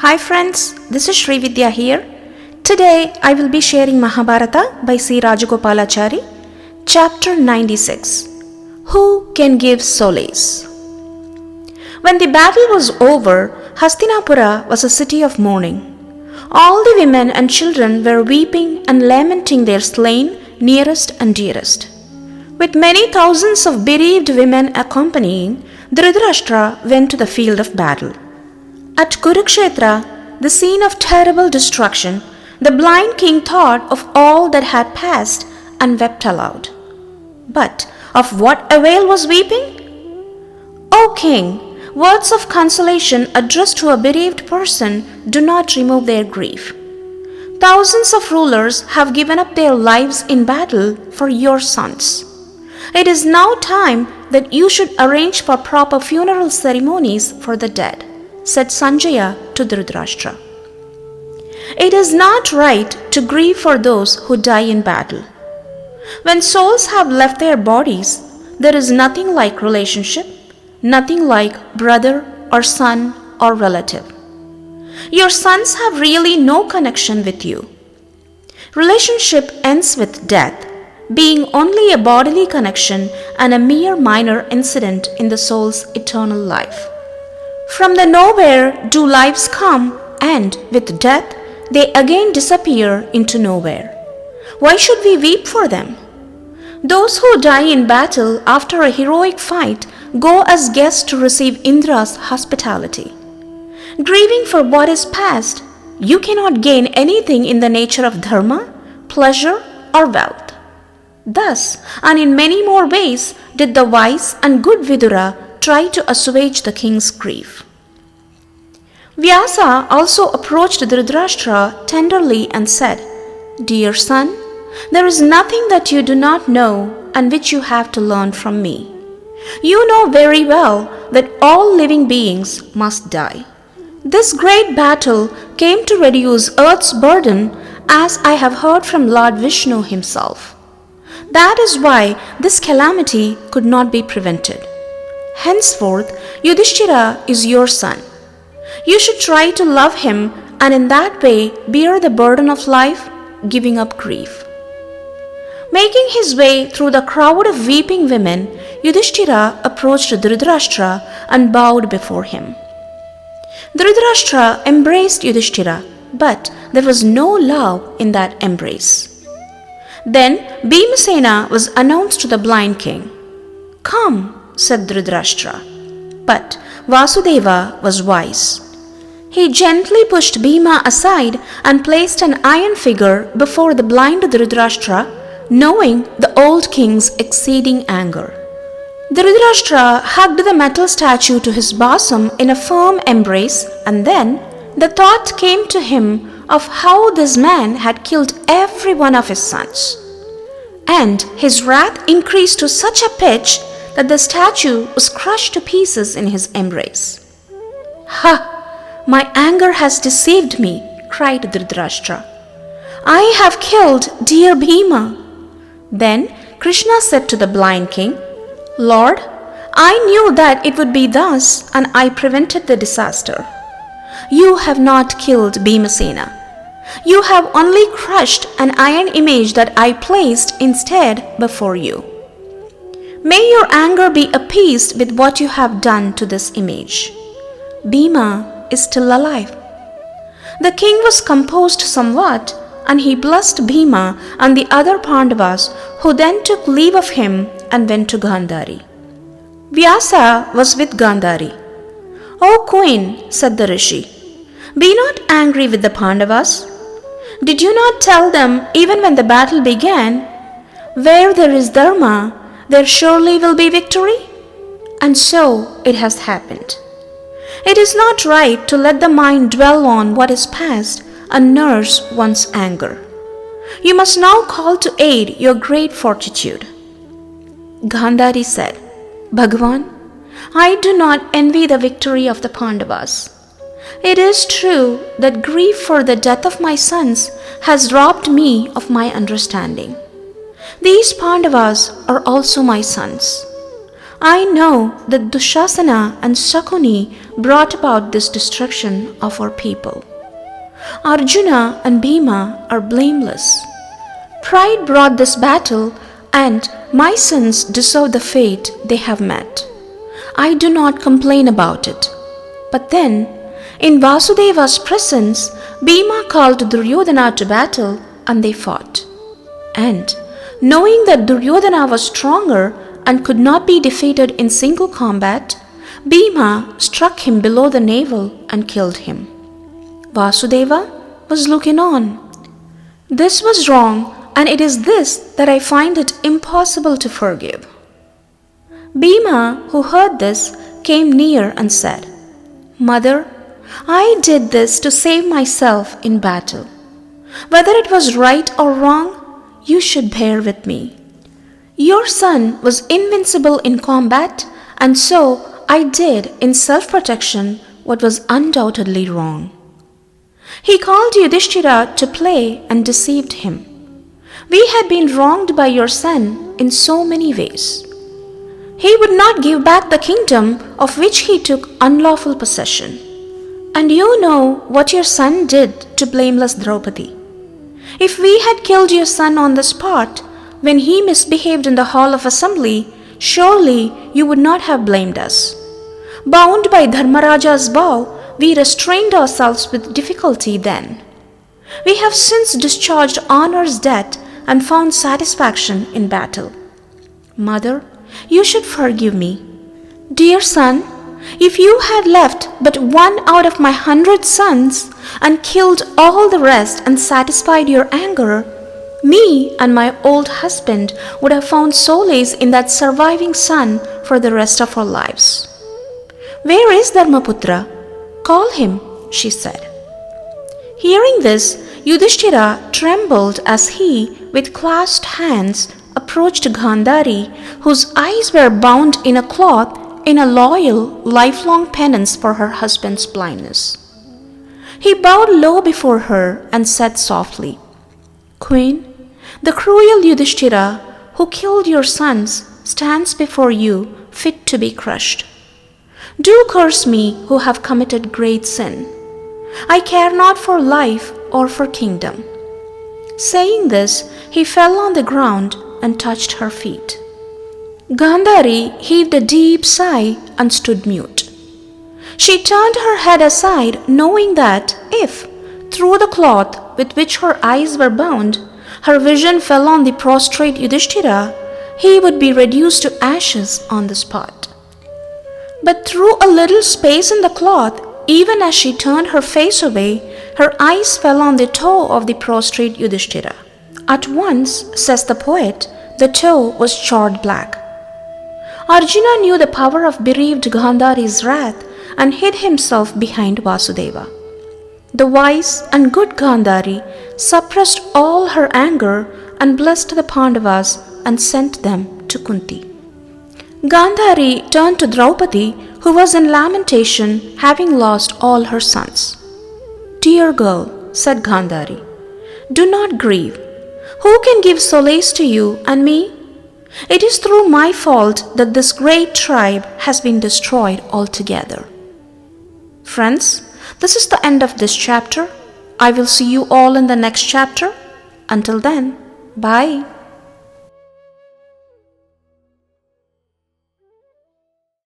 Hi friends, this is Sri Vidya here. Today I will be sharing Mahabharata by C. Rajagopalachari, chapter 96. Who can give solace? When the battle was over, Hastinapura was a city of mourning. All the women and children were weeping and lamenting their slain, nearest and dearest. With many thousands of bereaved women accompanying, Dhritarashtra went to the field of battle. At Kurukshetra, the scene of terrible destruction, the blind king thought of all that had passed and wept aloud. But of what avail was weeping? O king, words of consolation addressed to a bereaved person do not remove their grief. Thousands of rulers have given up their lives in battle for your sons. It is now time that you should arrange for proper funeral ceremonies for the dead, said Sanjaya to Dhritarashtra. It is not right to grieve for those who die in battle. When souls have left their bodies, there is nothing like relationship, nothing like brother or son or relative. Your sons have really no connection with you. Relationship ends with death, being only a bodily connection and a mere minor incident in the soul's eternal life. From the nowhere do lives come, and with death they again disappear into nowhere. Why should we weep for them? Those who die in battle after a heroic fight go as guests to receive Indra's hospitality. Grieving for what is past, you cannot gain anything in the nature of dharma, pleasure, or wealth. Thus, and in many more ways, did the wise and good Vidura try to assuage the king's grief. Vyasa also approached Dhritarashtra tenderly and said, Dear son, there is nothing that you do not know and which you have to learn from me. You know very well that all living beings must die. This great battle came to reduce earth's burden, as I have heard from Lord Vishnu himself. That is why this calamity could not be prevented. Henceforth, Yudhishthira is your son. You should try to love him and in that way bear the burden of life, giving up grief. Making his way through the crowd of weeping women, Yudhishthira approached Dhritarashtra and bowed before him. Dhritarashtra embraced Yudhishthira, but there was no love in that embrace. Then Bhimasena was announced to the blind king. Come, said Dhritarashtra. But Vasudeva was wise. He gently pushed Bhima aside and placed an iron figure before the blind Dhritarashtra, knowing the old king's exceeding anger. Dhritarashtra hugged the metal statue to his bosom in a firm embrace, and then the thought came to him of how this man had killed every one of his sons. And his wrath increased to such a pitch that the statue was crushed to pieces in his embrace. Ha! My anger has deceived me, cried Dhritarashtra. I have killed dear Bhima. Then Krishna said to the blind king, Lord, I knew that it would be thus, and I prevented the disaster. You have not killed Bhimasena. You have only crushed an iron image that I placed instead before you. May your anger be appeased with what you have done to this image. Bhima is still alive. The king was composed somewhat, and he blessed Bhima and the other Pandavas, who then took leave of him and went to Gandhari. Vyasa was with Gandhari. O queen, said the rishi, be not angry with the Pandavas. Did you not tell them, even when the battle began, where there is dharma, there surely will be victory? And so it has happened. It is not right to let the mind dwell on what is past and nurse one's anger. You must now call to aid your great fortitude. Gandhari said, Bhagavan, I do not envy the victory of the Pandavas. It is true that grief for the death of my sons has robbed me of my understanding. These Pandavas are also my sons. I know that Dushasana and Sakuni brought about this destruction of our people. Arjuna and Bhima are blameless. Pride brought this battle, and my sons deserve the fate they have met. I do not complain about it. But then, in Vasudeva's presence, Bhima called Duryodhana to battle, and they fought. And, knowing that Duryodhana was stronger and could not be defeated in single combat, Bhima struck him below the navel and killed him. Vasudeva was looking on. This was wrong, and it is this that I find it impossible to forgive. Bhima, who heard this, came near and said, Mother, I did this to save myself in battle. Whether it was right or wrong, you should bear with me. Your son was invincible in combat, and so I did in self-protection what was undoubtedly wrong. He called Yudhishthira to play and deceived him. We had been wronged by your son in so many ways. He would not give back the kingdom of which he took unlawful possession. And you know what your son did to blameless Draupadi. If we had killed your son on the spot, when he misbehaved in the hall of assembly, surely you would not have blamed us. Bound by Dharmaraja's vow, we restrained ourselves with difficulty then. We have since discharged honor's debt and found satisfaction in battle. Mother, you should forgive me. Dear son, if you had left but one out of my 100 sons and killed all the rest and satisfied your anger, me and my old husband would have found solace in that surviving son for the rest of our lives. Where is Dharmaputra? Call him, she said. Hearing this, Yudhishthira trembled as he, with clasped hands, approached Gandhari, whose eyes were bound in a cloth in a loyal, lifelong penance for her husband's blindness. He bowed low before her and said softly, Queen, the cruel Yudhishthira, who killed your sons, stands before you, fit to be crushed. Do curse me who have committed great sin. I care not for life or for kingdom. Saying this, he fell on the ground and touched her feet. Gandhari heaved a deep sigh and stood mute. She turned her head aside, knowing that if, through the cloth with which her eyes were bound, her vision fell on the prostrate Yudhishthira, he would be reduced to ashes on the spot. But through a little space in the cloth, even as she turned her face away, her eyes fell on the toe of the prostrate Yudhishthira. At once, says the poet, the toe was charred black. Arjuna knew the power of bereaved Gandhari's wrath and hid himself behind Vasudeva. The wise and good Gandhari suppressed all her anger and blessed the Pandavas and sent them to Kunti. Gandhari turned to Draupadi, who was in lamentation, having lost all her sons. Dear girl, said Gandhari, do not grieve. Who can give solace to you and me? It is through my fault that this great tribe has been destroyed altogether. Friends, this is the end of this chapter. I will see you all in the next chapter. Until then, bye.